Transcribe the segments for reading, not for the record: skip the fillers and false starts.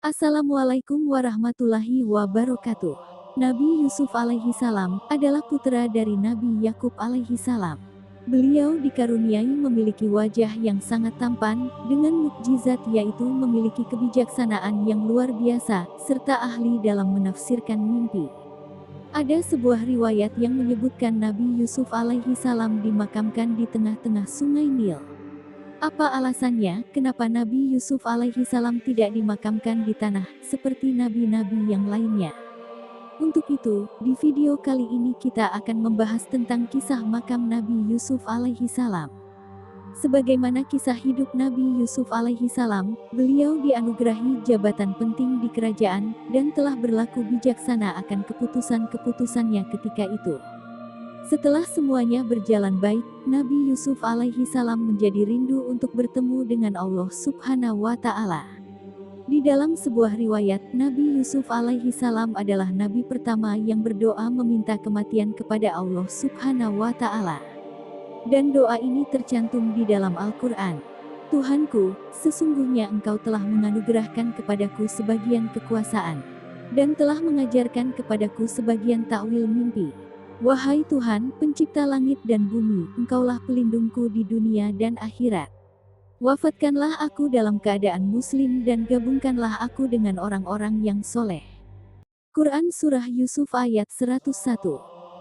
Assalamualaikum warahmatullahi wabarakatuh. Nabi Yusuf alaihi salam adalah putra dari Nabi Yakub alaihi salam. Beliau dikaruniai memiliki wajah yang sangat tampan, dengan mukjizat yaitu memiliki kebijaksanaan yang luar biasa, serta ahli dalam menafsirkan mimpi. Ada sebuah riwayat yang menyebutkan Nabi Yusuf alaihi salam dimakamkan di tengah-tengah sungai Nil. Apa alasannya, kenapa Nabi Yusuf alaihi salam tidak dimakamkan di tanah, seperti nabi-nabi yang lainnya? Untuk itu, di video kali ini kita akan membahas tentang kisah makam Nabi Yusuf alaihi salam. Sebagaimana kisah hidup Nabi Yusuf alaihi salam, beliau dianugerahi jabatan penting di kerajaan, dan telah berlaku bijaksana akan keputusan-keputusannya ketika itu. Setelah semuanya berjalan baik, Nabi Yusuf alaihi salam menjadi rindu untuk bertemu dengan Allah subhanahu wa ta'ala. Di dalam sebuah riwayat, Nabi Yusuf alaihi salam adalah nabi pertama yang berdoa meminta kematian kepada Allah subhanahu wa ta'ala. Dan doa ini tercantum di dalam Al-Quran. Tuhanku, sesungguhnya Engkau telah menganugerahkan kepadaku sebagian kekuasaan, dan telah mengajarkan kepadaku sebagian takwil mimpi. Wahai Tuhan, pencipta langit dan bumi, Engkaulah pelindungku di dunia dan akhirat. Wafatkanlah aku dalam keadaan muslim dan gabungkanlah aku dengan orang-orang yang soleh. Quran Surah Yusuf ayat 101.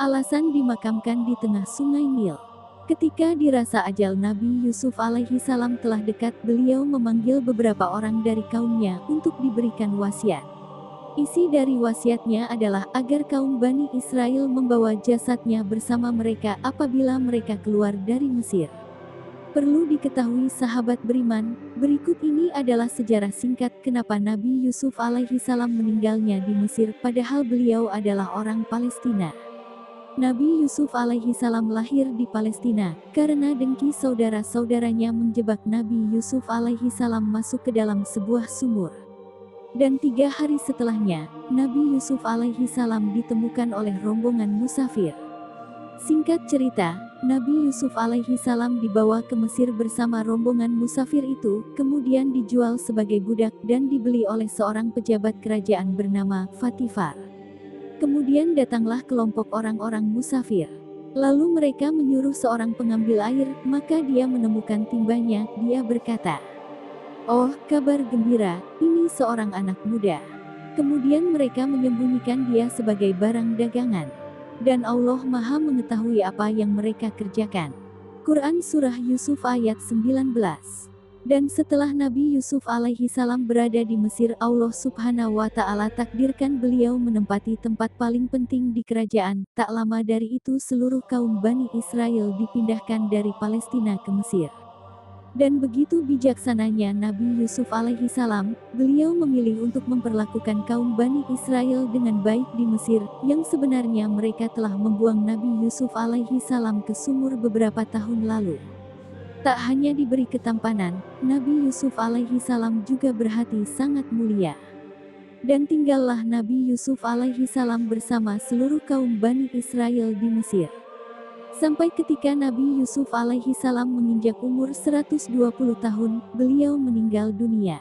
Alasan dimakamkan di tengah sungai Nil. Ketika dirasa ajal Nabi Yusuf alaihi salam telah dekat, beliau memanggil beberapa orang dari kaumnya untuk diberikan wasiat. Isi dari wasiatnya adalah agar kaum Bani Israel membawa jasadnya bersama mereka apabila mereka keluar dari Mesir. Perlu diketahui sahabat beriman, berikut ini adalah sejarah singkat kenapa Nabi Yusuf alaihi salam meninggalnya di Mesir padahal beliau adalah orang Palestina. Nabi Yusuf alaihi salam lahir di Palestina, karena dengki saudara-saudaranya menjebak Nabi Yusuf alaihi salam masuk ke dalam sebuah sumur. Dan 3 hari setelahnya, Nabi Yusuf alaihi salam ditemukan oleh rombongan musafir. Singkat cerita, Nabi Yusuf alaihi salam dibawa ke Mesir bersama rombongan musafir itu, kemudian dijual sebagai budak dan dibeli oleh seorang pejabat kerajaan bernama Fatifar. Kemudian datanglah kelompok orang-orang musafir. Lalu mereka menyuruh seorang pengambil air, maka dia menemukan timbanya, dia berkata, "Oh, kabar gembira, ini seorang anak muda." Kemudian mereka menyembunyikan dia sebagai barang dagangan. Dan Allah Maha mengetahui apa yang mereka kerjakan. Quran Surah Yusuf ayat 19. Dan setelah Nabi Yusuf alaihi salam berada di Mesir, Allah subhanahu wa ta'ala takdirkan beliau menempati tempat paling penting di kerajaan. Tak lama dari itu seluruh kaum Bani Israel dipindahkan dari Palestina ke Mesir. Dan begitu bijaksananya Nabi Yusuf alaihi salam, beliau memilih untuk memperlakukan kaum Bani Israel dengan baik di Mesir, yang sebenarnya mereka telah membuang Nabi Yusuf alaihi salam ke sumur beberapa tahun lalu. Tak hanya diberi ketampanan, Nabi Yusuf alaihi salam juga berhati sangat mulia. Dan tinggallah Nabi Yusuf alaihi salam bersama seluruh kaum Bani Israel di Mesir. Sampai ketika Nabi Yusuf alaihi salam menginjak umur 120 tahun, beliau meninggal dunia.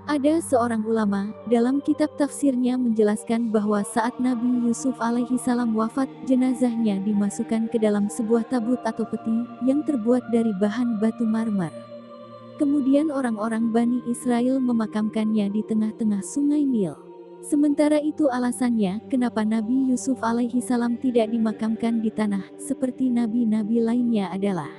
Ada seorang ulama, dalam kitab tafsirnya menjelaskan bahwa saat Nabi Yusuf alaihi salam wafat, jenazahnya dimasukkan ke dalam sebuah tabut atau peti, yang terbuat dari bahan batu marmer. Kemudian orang-orang Bani Israel memakamkannya di tengah-tengah sungai Nil. Sementara itu alasannya, kenapa Nabi Yusuf alaihi salam tidak dimakamkan di tanah, seperti nabi-nabi lainnya adalah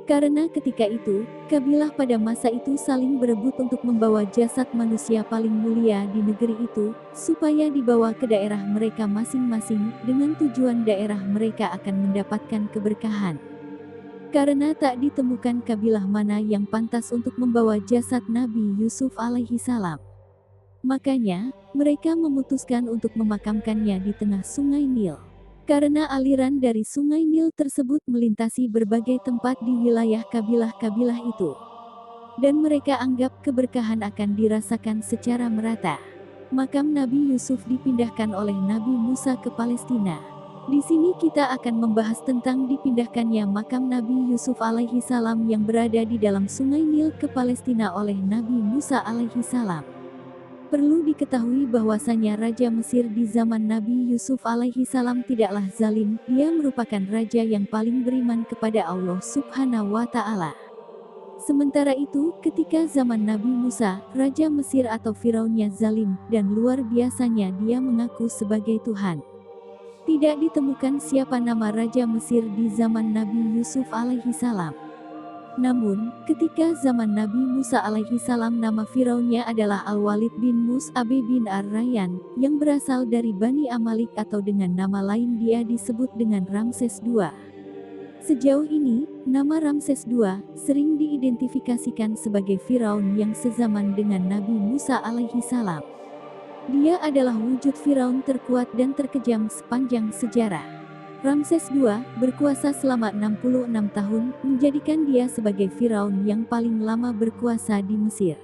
karena ketika itu, kabilah pada masa itu saling berebut untuk membawa jasad manusia paling mulia di negeri itu, supaya dibawa ke daerah mereka masing-masing, dengan tujuan daerah mereka akan mendapatkan keberkahan. Karena tak ditemukan kabilah mana yang pantas untuk membawa jasad Nabi Yusuf alaihi salam. Makanya, mereka memutuskan untuk memakamkannya di tengah sungai Nil. Karena aliran dari sungai Nil tersebut melintasi berbagai tempat di wilayah kabilah-kabilah itu. Dan mereka anggap keberkahan akan dirasakan secara merata. Makam Nabi Yusuf dipindahkan oleh Nabi Musa ke Palestina. Di sini kita akan membahas tentang dipindahkannya makam Nabi Yusuf alaihi salam yang berada di dalam sungai Nil ke Palestina oleh Nabi Musa alaihi salam. Perlu diketahui bahwasanya Raja Mesir di zaman Nabi Yusuf alaihi salam tidaklah zalim, dia merupakan raja yang paling beriman kepada Allah Subhanahu wa Ta'ala. Sementara itu, ketika zaman Nabi Musa, Raja Mesir atau Firaunnya zalim, dan luar biasanya dia mengaku sebagai Tuhan. Tidak ditemukan siapa nama Raja Mesir di zaman Nabi Yusuf alaihi salam. Namun, ketika zaman Nabi Musa alaihi salam nama Firaunnya adalah Al-Walid bin Mus'ab bin Ar-Rayyan, yang berasal dari Bani Amalik atau dengan nama lain dia disebut dengan Ramses II. Sejauh ini, nama Ramses II sering diidentifikasikan sebagai Firaun yang sezaman dengan Nabi Musa alaihi salam. Dia adalah wujud Firaun terkuat dan terkejam sepanjang sejarah. Ramses II berkuasa selama 66 tahun, menjadikan dia sebagai Firaun yang paling lama berkuasa di Mesir.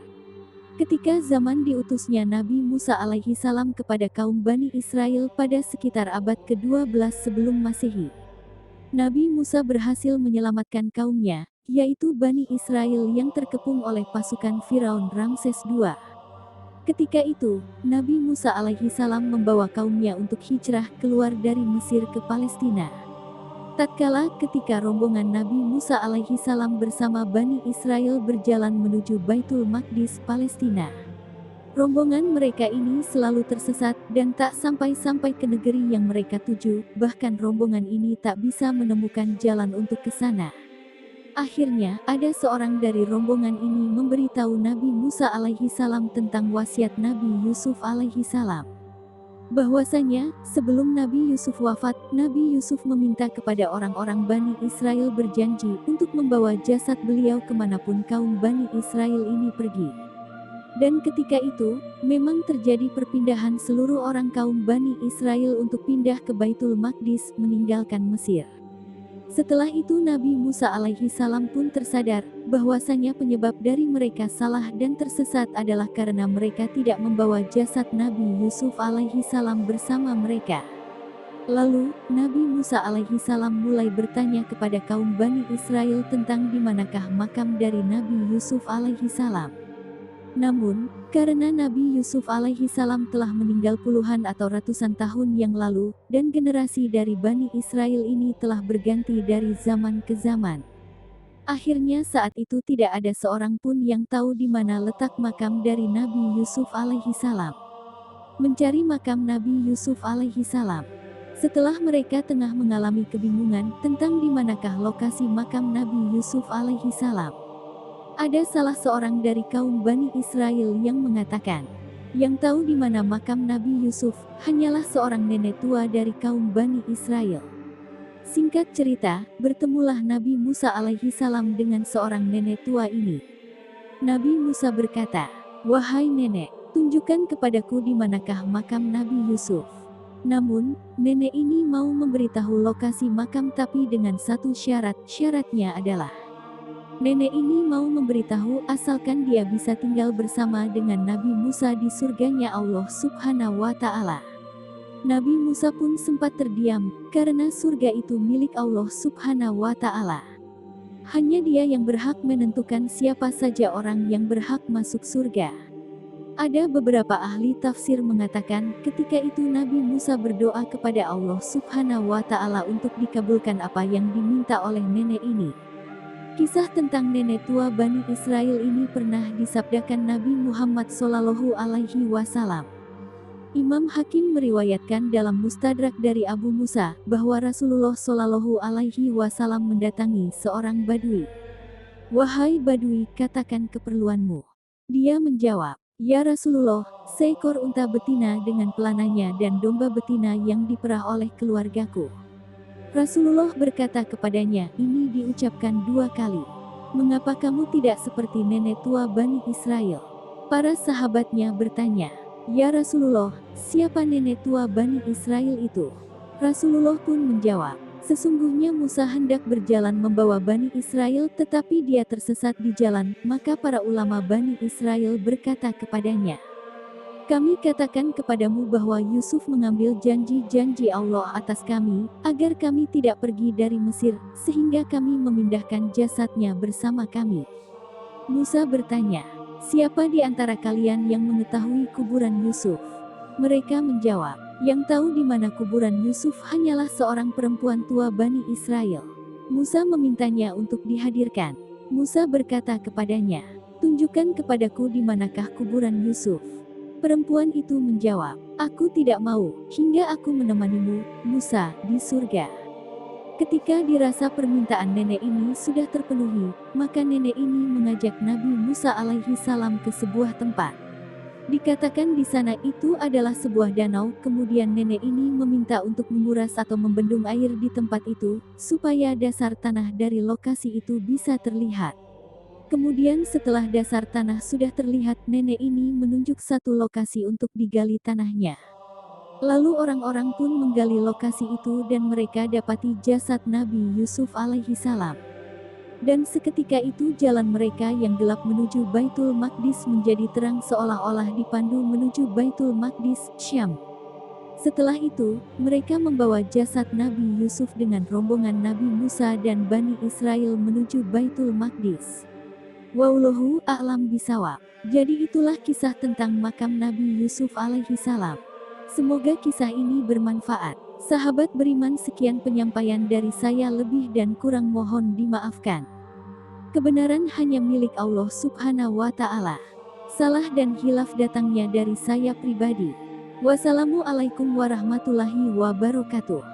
Ketika zaman diutusnya Nabi Musa alaihi salam kepada kaum Bani Israel pada sekitar abad ke-12 sebelum Masehi, Nabi Musa berhasil menyelamatkan kaumnya, yaitu Bani Israel yang terkepung oleh pasukan Firaun Ramses II. Ketika itu, Nabi Musa alaihi salam membawa kaumnya untuk hijrah keluar dari Mesir ke Palestina. Tatkala ketika rombongan Nabi Musa alaihi salam bersama Bani Israel berjalan menuju Baitul Maqdis, Palestina, rombongan mereka ini selalu tersesat dan tak sampai-sampai ke negeri yang mereka tuju, bahkan rombongan ini tak bisa menemukan jalan untuk ke sana. Akhirnya, ada seorang dari rombongan ini memberitahu Nabi Musa alaihi salam tentang wasiat Nabi Yusuf alaihi salam. Bahwasanya, sebelum Nabi Yusuf wafat, Nabi Yusuf meminta kepada orang-orang Bani Israel berjanji untuk membawa jasad beliau kemanapun kaum Bani Israel ini pergi. Dan ketika itu, memang terjadi perpindahan seluruh orang kaum Bani Israel untuk pindah ke Baitul Maqdis, meninggalkan Mesir. Setelah itu Nabi Musa alaihi salam pun tersadar, bahwasanya penyebab dari mereka salah dan tersesat adalah karena mereka tidak membawa jasad Nabi Yusuf alaihi salam bersama mereka. Lalu, Nabi Musa alaihi salam mulai bertanya kepada kaum Bani Israel tentang di manakah makam dari Nabi Yusuf alaihi salam. Namun, karena Nabi Yusuf alaihi salam telah meninggal puluhan atau ratusan tahun yang lalu, dan generasi dari Bani Israel ini telah berganti dari zaman ke zaman. Akhirnya saat itu tidak ada seorang pun yang tahu di mana letak makam dari Nabi Yusuf alaihi salam. Mencari makam Nabi Yusuf alaihi salam. Setelah mereka tengah mengalami kebingungan tentang di manakah lokasi makam Nabi Yusuf alaihi salam, ada salah seorang dari kaum Bani Israel yang mengatakan, yang tahu di mana makam Nabi Yusuf, hanyalah seorang nenek tua dari kaum Bani Israel. Singkat cerita, bertemulah Nabi Musa alaihi salam dengan seorang nenek tua ini. Nabi Musa berkata, "Wahai nenek, tunjukkan kepadaku di manakah makam Nabi Yusuf." Namun, nenek ini mau memberitahu lokasi makam tapi dengan satu syarat, syaratnya adalah nenek ini mau memberitahu asalkan dia bisa tinggal bersama dengan Nabi Musa di surganya Allah Subhanahu wa Ta'ala. Nabi Musa pun sempat terdiam, karena surga itu milik Allah Subhanahu wa Ta'ala. Hanya dia yang berhak menentukan siapa saja orang yang berhak masuk surga. Ada beberapa ahli tafsir mengatakan, ketika itu Nabi Musa berdoa kepada Allah Subhanahu wa Ta'ala untuk dikabulkan apa yang diminta oleh nenek ini. Kisah tentang nenek tua Bani Israel ini pernah disabdakan Nabi Muhammad Shallallahu Alaihi Wasallam. Imam Hakim meriwayatkan dalam Mustadrak dari Abu Musa bahwa Rasulullah Shallallahu Alaihi Wasallam mendatangi seorang Badui. "Wahai Badui, katakan keperluanmu." Dia menjawab, "Ya Rasulullah, seekor unta betina dengan pelananya dan domba betina yang diperah oleh keluargaku." Rasulullah berkata kepadanya, "Ini diucapkan 2 kali. Mengapa kamu tidak seperti nenek tua Bani Israel?" Para sahabatnya bertanya, "Ya Rasulullah, siapa nenek tua Bani Israel itu?" Rasulullah pun menjawab, "Sesungguhnya Musa hendak berjalan membawa Bani Israel tetapi dia tersesat di jalan." Maka para ulama Bani Israel berkata kepadanya, "Kami katakan kepadamu bahwa Yusuf mengambil janji-janji Allah atas kami, agar kami tidak pergi dari Mesir, sehingga kami memindahkan jasadnya bersama kami." Musa bertanya, "Siapa di antara kalian yang mengetahui kuburan Yusuf?" Mereka menjawab, "Yang tahu di mana kuburan Yusuf hanyalah seorang perempuan tua Bani Israel." Musa memintanya untuk dihadirkan. Musa berkata kepadanya, "Tunjukkan kepadaku di manakah kuburan Yusuf." Perempuan itu menjawab, "Aku tidak mau, hingga aku menemanimu, Musa, di surga." Ketika dirasa permintaan nenek ini sudah terpenuhi, maka nenek ini mengajak Nabi Musa alaihi salam ke sebuah tempat. Dikatakan di sana itu adalah sebuah danau, kemudian nenek ini meminta untuk menguras atau membendung air di tempat itu, supaya dasar tanah dari lokasi itu bisa terlihat. Kemudian setelah dasar tanah sudah terlihat, nenek ini menunjuk satu lokasi untuk digali tanahnya. Lalu orang-orang pun menggali lokasi itu dan mereka dapati jasad Nabi Yusuf alaihi salam. Dan seketika itu jalan mereka yang gelap menuju Baitul Maqdis menjadi terang seolah-olah dipandu menuju Baitul Maqdis, Syam. Setelah itu, mereka membawa jasad Nabi Yusuf dengan rombongan Nabi Musa dan Bani Israel menuju Baitul Maqdis. Wallahu a'lam bishawab. Jadi itulah kisah tentang makam Nabi Yusuf alaihi salam. Semoga kisah ini bermanfaat. Sahabat beriman, sekian penyampaian dari saya, lebih dan kurang mohon dimaafkan. Kebenaran hanya milik Allah Subhanahu wa Ta'ala. Salah dan khilaf datangnya dari saya pribadi. Wassalamualaikum warahmatullahi wabarakatuh.